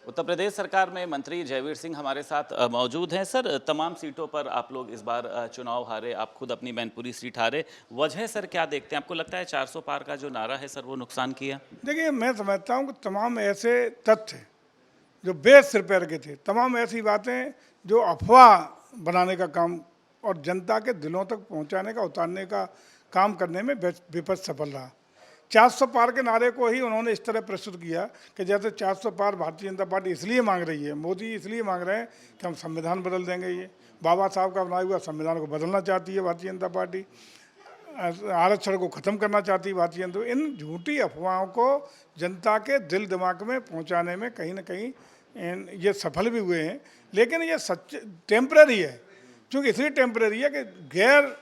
उत्तर प्रदेश सरकार में मंत्री जयवीर सिंह हमारे साथ मौजूद हैं। सर, तमाम सीटों पर आप लोग इस बार चुनाव हारे, आप खुद अपनी मैनपुरी सीट हारे। वजह सर क्या देखते हैं? आपको लगता है 400 पार का जो नारा है सर वो नुकसान किया? देखिए, मैं समझता हूँ कि तमाम ऐसे तथ्य जो बेस सिर पैर के थे, तमाम ऐसी बातें जो अफवाह बनाने का काम और जनता के दिलों तक पहुंचाने का, उतारने का काम करने में विपक्ष सफल रहा। 400 पार के नारे को ही उन्होंने इस तरह प्रस्तुत किया कि जैसे 400 पार भारतीय जनता पार्टी इसलिए मांग रही है, मोदी इसलिए मांग रहे हैं कि हम संविधान बदल देंगे। ये बाबा साहब का बनाया हुआ संविधान को बदलना चाहती है भारतीय जनता पार्टी, आरक्षण को ख़त्म करना चाहती है भारतीय जनता। इन झूठी अफवाहों को जनता के दिल दिमाग में पहुंचाने में कहीं ना कहीं ये सफल भी हुए हैं। लेकिन ये सच टेम्पररी है, क्योंकि इसलिए टेम्पररी है कि गैर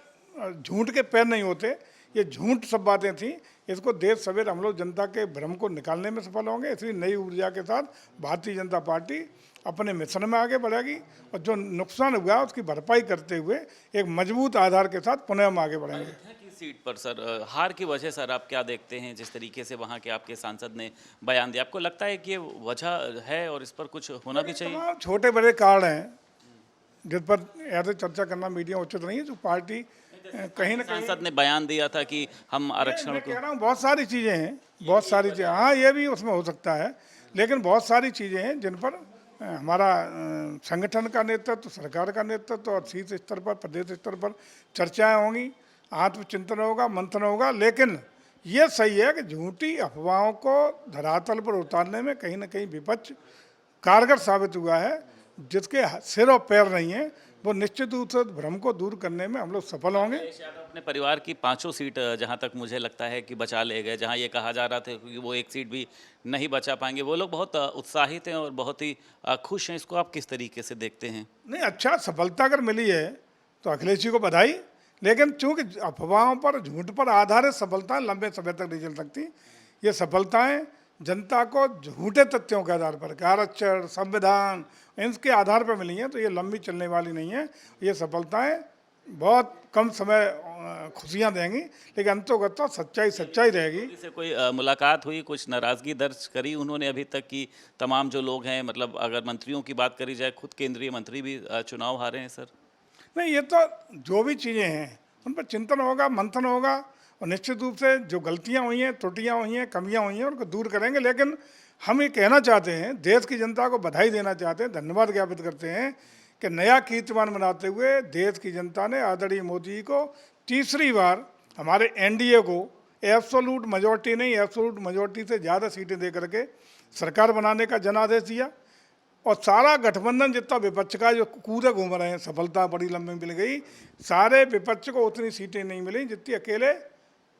झूठ के पैर नहीं होते। ये झूठ सब बातें थी, इसको देर सवेर हम लोग जनता के भ्रम को निकालने में सफल होंगे। इसलिए नई ऊर्जा के साथ भारतीय जनता पार्टी अपने मिशन में आगे बढ़ेगी और जो नुकसान हुआ उसकी भरपाई करते हुए एक मजबूत आधार के साथ पुनः हम आगे बढ़ेंगे। की सीट पर सर हार की वजह सर आप क्या देखते हैं? जिस तरीके से वहाँ के आपके सांसद ने बयान दिया, आपको लगता है कि ये वजह है और इस पर कुछ होना भी चाहिए? छोटे बड़े कारण हैं जिस पर ऐसे चर्चा करना मीडिया उचित नहीं है। जो पार्टी कहीं ना कहीं सांसद ने बयान दिया था कि हम आरक्षण कह रहा हूँ, बहुत सारी चीज़ें हैं, बहुत सारी चीज़ें, हाँ ये भी उसमें हो सकता है, लेकिन बहुत सारी चीज़ें हैं जिन पर हमारा संगठन का नेतृत्व, सरकार का नेतृत्व और शीर्ष स्तर पर, प्रदेश स्तर पर चर्चाएं होंगी, आत्मचिंतन होगा, मंथन होगा। लेकिन ये सही है कि झूठी अफवाहों को धरातल पर उतारने में कहीं ना कहीं विपक्ष कारगर साबित हुआ है। जिसके सिर और पैर नहीं है वो निश्चित रूप से भ्रम को दूर करने में हम लोग सफल होंगे। अपने परिवार की 5 सीट जहां तक मुझे लगता है कि बचा ले गए, जहां ये कहा जा रहा था कि वो 1 सीट भी नहीं बचा पाएंगे, वो लोग बहुत उत्साहित हैं और बहुत ही खुश हैं। इसको आप किस तरीके से देखते हैं? नहीं, अच्छा, सफलता अगर मिली है तो अखिलेश जी को बधाई। लेकिन चूंकि अफवाहों पर, झूठ पर आधारित सफलताएं लंबे समय तक नहीं चल सकती। ये सफलताएं जनता को झूठे तथ्यों के आधार पर, आरक्षण, संविधान, इनके आधार पर मिली हैं, तो ये लंबी चलने वाली नहीं है। ये सफलताएं बहुत कम समय खुशियां देंगी, लेकिन अंतोगत सच्चाई सच्चाई रहेगी। से कोई मुलाकात हुई, कुछ नाराज़गी दर्ज करी उन्होंने अभी तक की? तमाम जो लोग हैं, मतलब अगर मंत्रियों की बात करी जाए, खुद केंद्रीय मंत्री भी चुनाव हारे हैं सर। नहीं, ये तो जो भी चीज़ें हैं उन पर चिंतन होगा, मंथन होगा और निश्चित रूप से जो गलतियां हुई हैं, त्रुटियां हुई हैं, कमियां हुई हैं, उनको दूर करेंगे। लेकिन हम ये कहना चाहते हैं, देश की जनता को बधाई देना चाहते हैं, धन्यवाद ज्ञापित करते हैं कि नया कीर्तिमान बनाते हुए देश की जनता ने आदरणीय मोदी जी को तीसरी बार, हमारे एनडीए को एब्सोल्यूट मेजॉरिटी नहीं, एब्सोल्यूट मेजॉरिटी से ज़्यादा सीटें दे करके सरकार बनाने का जनादेश दिया। और सारा गठबंधन जितना विपक्ष का जो कूदे घूम रहे हैं, सफलता बड़ी लंबी मिल गई। सारे विपक्ष को उतनी सीटें नहीं मिली जितनी अकेले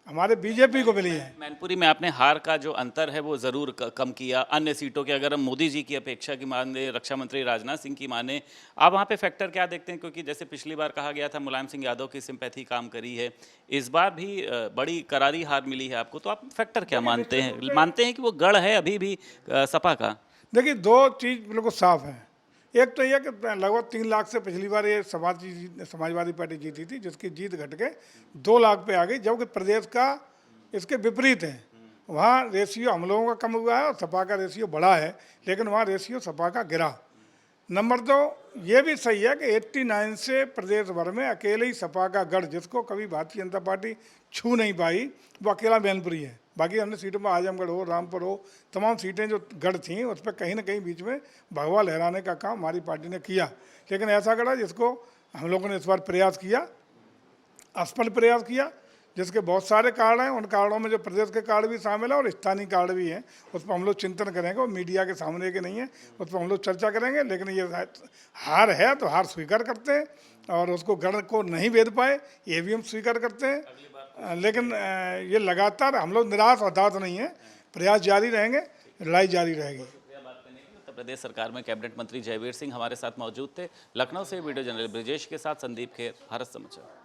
हमारे बीजेपी को मिली है। मैनपुरी में आपने हार का जो अंतर है वो ज़रूर कम किया अन्य सीटों के। अगर हम मोदी जी की अपेक्षा की माने, रक्षा मंत्री राजनाथ सिंह की माने, आप वहाँ पे फैक्टर क्या देखते हैं? क्योंकि जैसे पिछली बार कहा गया था मुलायम सिंह यादव की सिंपैथी काम करी है, इस बार भी बड़ी करारी हार मिली है आपको, तो आप फैक्टर क्या मानते हैं? मानते हैं कि वो गढ़ है अभी भी सपा का? देखिए, 2 चीज़ बिल्कुल साफ है। एक तो यह कि लगभग 3 लाख से पिछली बार ये समाजवादी पार्टी जीती थी, जिसकी जीत घट के 2 लाख पे आ गई, जबकि प्रदेश का इसके विपरीत है। वहाँ रेशियो हम लोगों का कम हुआ है और सपा का रेशियो बढ़ा है, लेकिन वहाँ रेशियो सपा का गिरा। नंबर 2, ये भी सही है कि 89 से प्रदेश भर में अकेले ही सपा का गढ़, जिसको कभी भारतीय जनता पार्टी छू नहीं पाई, वो अकेला मैनपुरी है। बाकी अन्य सीटों में आजमगढ़ हो, रामपुर हो, तमाम सीटें जो गढ़ थीं उस पर कहीं ना कहीं बीच में भगवा लहराने का काम हमारी पार्टी ने किया। लेकिन ऐसा गढ़ जिसको हम लोगों ने इस बार प्रयास किया, असफल प्रयास किया, जिसके बहुत सारे कारण हैं। उन कारणों में जो प्रदेश के कारण भी शामिल है और स्थानीय कारण भी हैं, उस पर हम लोग चिंतन करेंगे। और मीडिया के सामने के नहीं है, उस पर हम लोग चर्चा करेंगे। लेकिन ये हार है तो हार स्वीकार करते हैं और उसको गढ़ को नहीं भेद पाए ये भी हम स्वीकार करते हैं। लेकिन ये लगातार हम लोग निराश और हताश नहीं है, प्रयास जारी रहेंगे, लड़ाई जारी रहेगी। उत्तर प्रदेश सरकार में कैबिनेट मंत्री जयवीर सिंह हमारे साथ मौजूद थे। लखनऊ से वीडियो जर्नलिस्ट ब्रिजेश के साथ संदीप खेर, भारत समाचार।